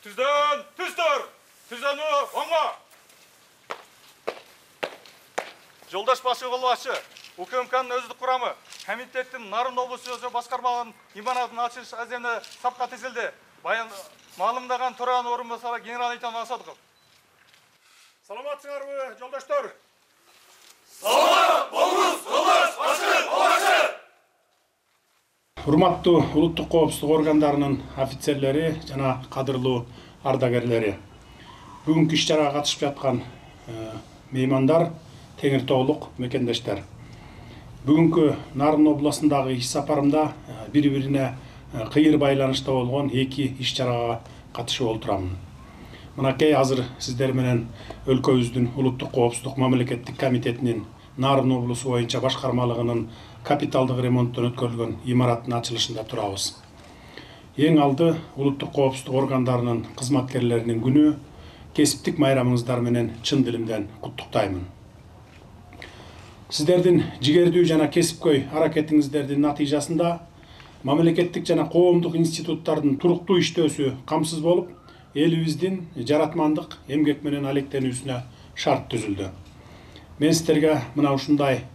Түздөн, түздөр! Түздөнү оңго! Жолдаш Башыгулбашы, УКМКнын өздүк курамы, комитеттин Нарын облусу өзү башкармалыгынын имаратын ачылыш аземіне сапка тизилди. Баян маалымдаган Төраган орун басары генерал-лейтенант Асадыков. Саламатсыңарбы, жолдаштар? Саламат болуңуз, жолдаш Башыгулбашы! Урматтуу улуттук коопсуздук органдарынын офицерлери жана кадырлуу ардагерлери. Бүгүнкү иш-чарага катышып жаткан меймандар, теңиртоолук мекендештер. Бүгүнкү Нарын областындагы иш сапарымда бири-бирине кыйыр байланышта болгон эки иш-чарага катышып отурамын. Мынакей азыр сиздер менен өлкөбүздүн улуттук коопсуздук мамлекеттик комитетинин Нарын облусу боюнча башкармалыгынын капиталдык ремонттон өткөрүлгөн имараттын ачылышында турабыз. Эң алды улуттук коопсуздук органдарынын кызматкерлеринин күнү, кесиптик майрамыңыздар менен чын дилимден куттуктаймын. Сиздердин жигердүү жана кесипкөй аракетиңиздердин натыйжасында мамлекеттик жана коомдук институттардын туруктуу иштөөсү камсыз болуп, элибиздин жаратмандык эмгек менен алектенүүсүнө шарт түзүлдү. Мен сиздерге мына ушундай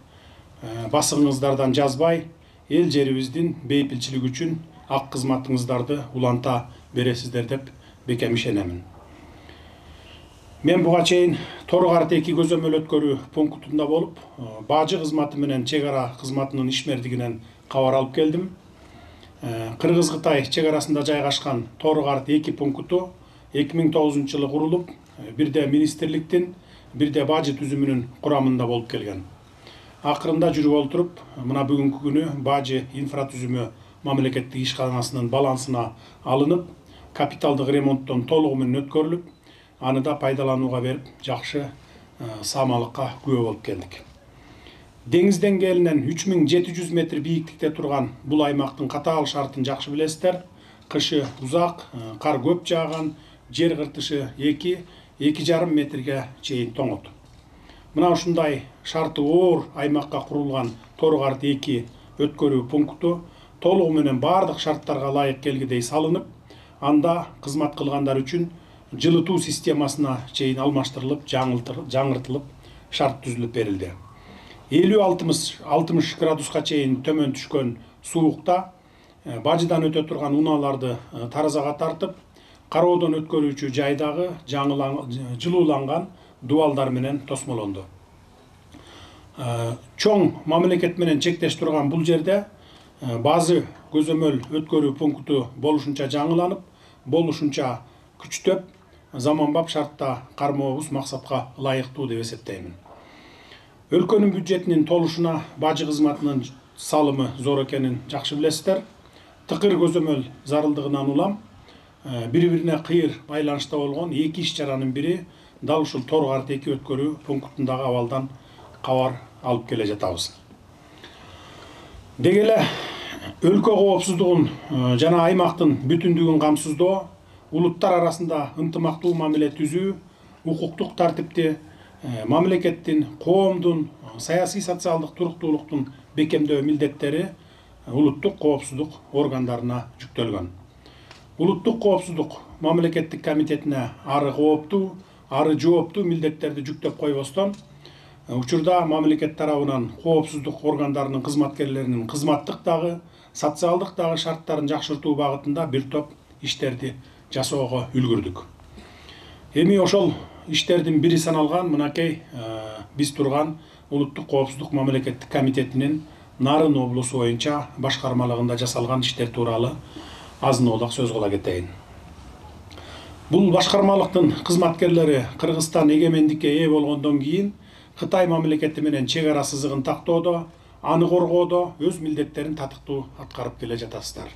басыңыздардан жазбай, эл жерибиздин бейпилчилиги үчүн ак кызматыңыздарды уланта бересиздер деп бекем ишенемин. Мен буга чейин Тору-Карт 2 көзөмөл өткөрүү пунктунда болуп, бажы кызматы менен чек ара кызматынын ишмердигинен кабар алып келдим. Кыргыз-Кытай чек арасында жайгашкан Тору-Карт 2 пункту 2009-жылы курулуп, бирде министрликтин, бирде бажы түзүмүнүн курамында болуп келген. Акырында жүрүп олтуруп, мына бүгүнкү күнү бажы инфратүзүмү мамлекеттик ишканасынын балансына алынып, капиталдык ремонттон толугу менен өткөрүлүп, аны да пайдаланууга берип, жакшы саамалыкка күбө болуп келдик. Деңиз деңгээлинен 3700 метр бийиктикте турган бул аймактын катаал шартын жакшы билесиздер. Кышы узак, кар көп жааган, жер кыртышы 2-2,5 метрге чейин тоңот. Мына ушундай шарты оор аймакка курулган Тору-Карт 2 өткөрүү пункту толугу менен бардык шарттарга ылайык келгидей салынып, анда кызмат кылгандар үчүн жылытуу системасына чейин алмаштырылып, жаңыртылып, шарт түзүлүп берилди. 50-60 градуска чейин төмөн түшкөн суукта бажыдан өтө турган унааларды таразага тартып, кароодон өткөрүүчү жайдагы жылууланган дубалдар менен тосмолонду. Чоң мамлекет менен чектеш турган бул жерде базы көзөмөл өткөрүү пункту болушунча жаңыланып, болушунча күчтөп, заманбап шартта кармообуз максатка ылайыктуу деп эсептеймин. Өлкөнүн бюджетинин толушуна бажы кызматынын салымы зор экенин жакшы билесиздер. Тыкыр көзөмөл зарылдыгынан улам, бири-бирине кыйыр байланышта болгон эки иш-чаранын бири дал ушул Тору-Карт 2 өткөрүү пунктундагы абалдан кабар алып келе жатабыз. Деги эле өлкө коопсуздугун жана аймактын бүтүндүгүн камсыздоо, улуттар арасында ынтымактуу мамиле түзүү, укуктук тартипти, мамлекеттин, коомдун саясий социалдык туруктуулуктун бекемдөө милдеттери улуттук коопсуздук органдарына жүктөлгөн. Улуттук коопсуздук мамлекеттик комитетине ары кооптуу, ары жооптуу милдеттерди жүктөп койбостон, учурда мамлекет тарабынан коопсуздук органдарынын кызматкерлеринин кызматтык дагы, социалдык дагы шарттарын жакшыртуу багытында бир топ иштерди жасоого үлгүрдүк. Эми ошол иштердин бири саналган мынакей биз турган улуттук коопсуздук мамлекеттик комитетинин Нарын облусу боюнча башкармалыгында жасалган иштер тууралуу азын-оолак сөз кыла кетейин. Бул башкармалыктын кызматкерлери Кыргызстан эгемендикке ээ болгондон кийин Кытай мамлекети менен чек ара сызыгын тактоодо, аны коргоодо өз милдеттерин татыктуу аткарып келе жатасыздар.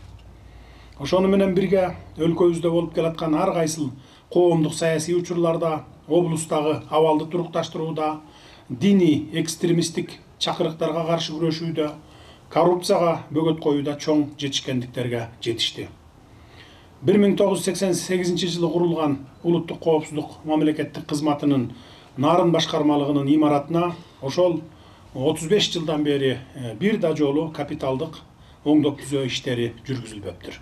Ошону менен бирге өлкөбүздө болуп келаткан ар кайсыл коомдук саясий учурларда, облустагы абалды турукташтырууда, диний экстремисттик чакырыктарга каршы күрөшүүдө, коррупцияга бөгөт коюуда чоң жетишкендиктерге жетишти. 1988-жылы курулган улуттук коопсуздук мамлекеттик кызматынын Нарын башкармалыгынын имаратына ошол 35 жылдан бери бир да жолу капиталдык оңдоп түзөө иштери жүргүзүлбөптүр.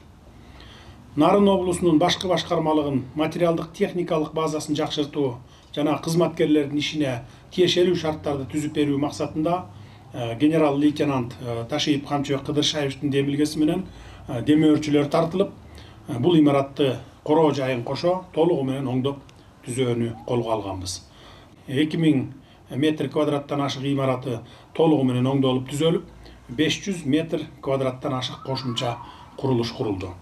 Nарын облусунун башкы башкармалыгын материалдык техникалык базасын жакшыртуу жана кызматкерлердин ишине тиешелүү шарттарды түзүп берүү максатында генерал лейтенант Ташиев Камчыбек Кыдыршаевдин демилгеси менен демөөрчүлөр тартылып, бул имаратты короо жайын кошо толугу менен оңдоп түзөөнү колго алганбыз. 2000 метр квадраттан ашык имараты толугу менен оңдолуп түзөлүп, 500 метр квадраттан ашык кошумча курулуш курулду.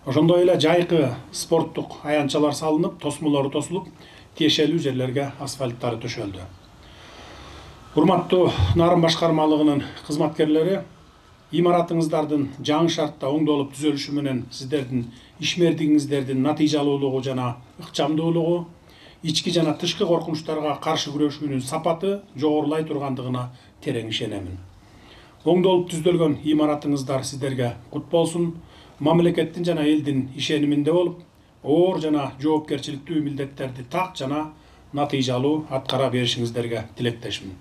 Ошондой эле жайкы спорттук аянтчалар салынып, тосмолору тосулуп, тиешелүү жерлерге асфальттары төшөлдү. Урматтуу Нарын башкармалыгынын кызматкерлери, имаратыңыздардын жаңы шартта оңдолуп түзөлүшү менен сиздердин ишмердигиңиздердин натыйжалуулугу жана ыкчамдуулугу, ички жана тышкы коркунучтарга каршы күрөшүүнүн сапаты жогорулай тургандыгына терең ишенемин. Оңдолуп түзөлгөн имаратыңыздар сиздерге кут болсун. Мамлекеттин жана элдин ишениминде болуп, оор жана жоопкерчиликтүү милдеттерди так жана натыйжалуу аткара беришиңиздерге тилектешмин.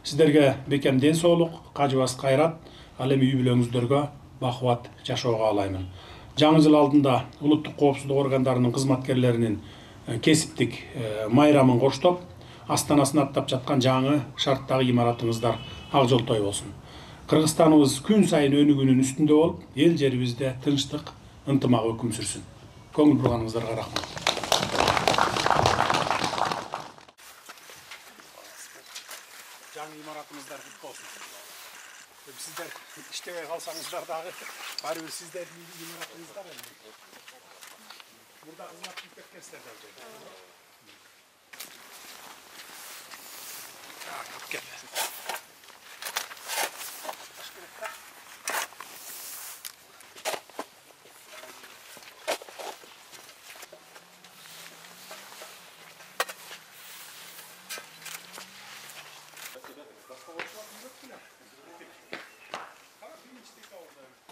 Сиздерге бекем ден соолук, кажыбас кайрат, ал эми үй бүлөңүздөргө бакубат жашоого каалаймын. Жаңы жыл алдында улуттук коопсуздук органдарынын кызматкерлеринин кесиптик майрамын коштоп, астанасын аттап жаткан жаңы шарттагы имаратыңыздар ак жолтой болсун. Кыргызстаныбыз күн сайын өнүгүүнүн үстүндө болуп, эл жерибизде тынчтык, ынтымак өкүм сүрсүн. Көңүл бурганыңыздарга рахмат. Жаңы имаратыңыздар кут болсун. Сиздер иштебей калсаңыздар дагы баары бир сиздердин имаратыңыздар эле. Мурда кызмат кылып кеткенсиздер да. Кеп.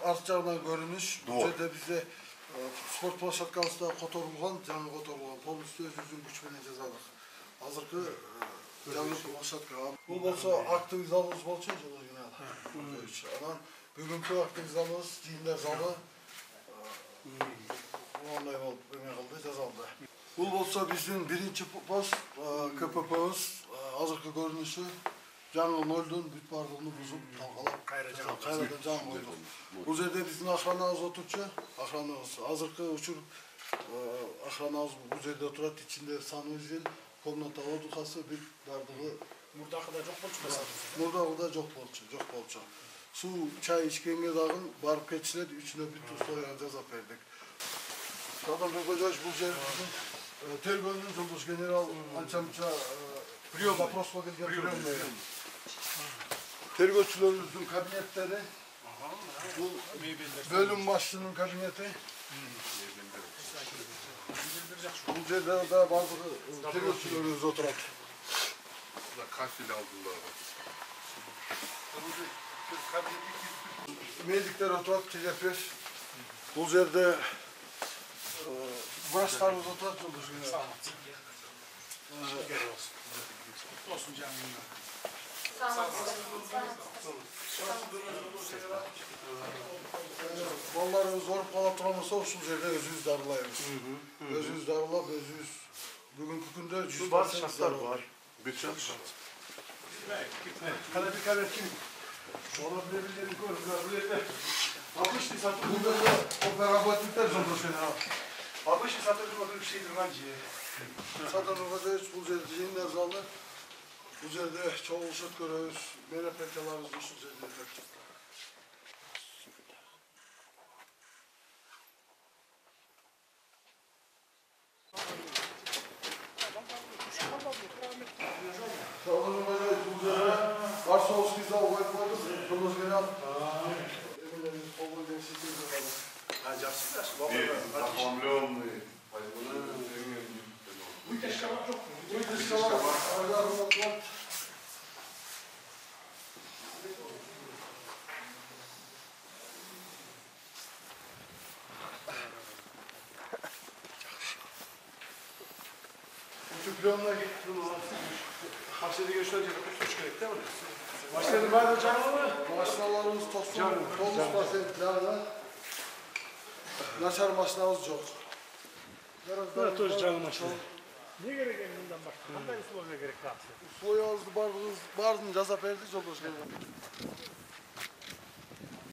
Арт жағынан көрүнүш, бул жерде бизде спорт площадкасында которулган, жаңы которулган, полностью өзүбүздүн күч менен жасадык. Азыркы жаңы площадка. Бул болсо актовый залыбыз болчу жылы гана. Анан бүгүнкү актовый залыбыз жыйындар залы. Ондай болуп эме кылды, жасалды. Бул болсо биздин биринчи пост КППбыз, азыркы көрүнүшү. Жаңы нөлдөн бүт бардыгын бузуп, талкалап, кайрадан жаңы койдук. Бул жерде биздин охранабыз отурчу, охранабыз азыркы учур охранабыз бул жерде турат, ичинде санузел, комната отдыхасы, бүт бардыгы Мурдакыда жок болчу. Мурдагыда жок болчу. Суу, чай ичкенге дагы барып кетишилет, үчүнө бүт условия жасап бердик. Садан Кожоевич бул жер биздин тергөөнүн жолдош генерал анча-мынча вопроско келген приемный. Тергөөчүлөрүбүздүн кабинеттери, бул бөлүм башчынын кабинети. Бул жерде да бардыгы тергөөчүлөрүбүз отурат. Кафель алдында. Медиктер отурат, терапевт. Бул жерде врачтарыбыз отурат, жолдош генерал. Olsun canım. Балдарыбыз ооруп кала турган болсо ушул жерде өзүбүз дарылайбыз. Өзүбүз дарылап, өзүбүз бүгүнкү күндө 100% шарттар бар. Кана bir karar kim? Ona birbirlerini görürler. Bu yerde 60 saat Burada operabatnikler жолдош генерал. 60 saat bir şeydir bence. Садан Кожоевич бул жерде жыйындар залы. Бул жерде чогулуш өткөрөбүз, мероприятияларыбызды ушул жерде өткөрөбүз. Садан Кожоевич бул жерде Арсовский зал коюп, жолдош генерал. Эмелерибиз кол койгон система бар. Жақсы. Захламленный. Вытяжка var yok mu? Вытяжка var, ayarım var. Utopionlar Hapsede gösterince tutmuş gerek değil mi? Başkanım var da canlı mı? Başkanlarımız tosun, 90% canlı. Naçar maşinamız yok. Bu тоже жаңы машина. Ne gerek bundan başka? Qanday условия gerek kalktı? Soyuğuzdu bardın jasap berdik joldoş.